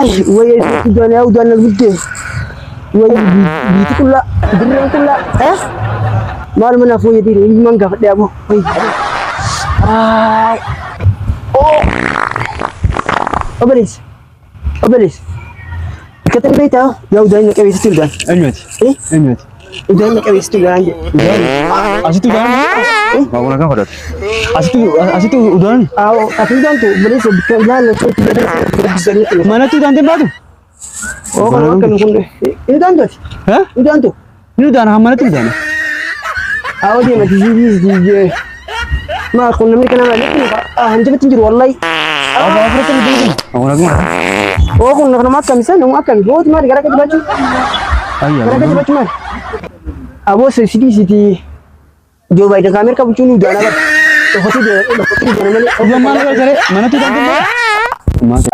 Ay, waya udana udana gudde. Waya biti kula, dirran kula. Mal mana fo yadi ni manga fadi abu. Ay. Oh. Obelis. Obelis. Kata beta, ya udana kawi sitilgan. Enyoti. Enyoti. Udana kawi sitilgan anje. Asitu kan? Bangun kan kodat. Asitu udan. Aw, tapi dan tu belis bukan la fo tidak. Mana tu dan batu? Oh, kan kun. Ini dan tu. Hah? Udan tu. Ini udan mana tu udan? Aw dia mati di. ما كنا من كنا مالك هنجيب تنجر والله Apa tu udan? Bangun kan? Oh كنا ما كم سنة ما كم هو ما دقرا كده بتشو Ayah. دقرا كده بتشو ما أبو سيدي جو بايد كامير كابتشو دانا بس تو هتي دانا مالي Mana tu dan? Mana?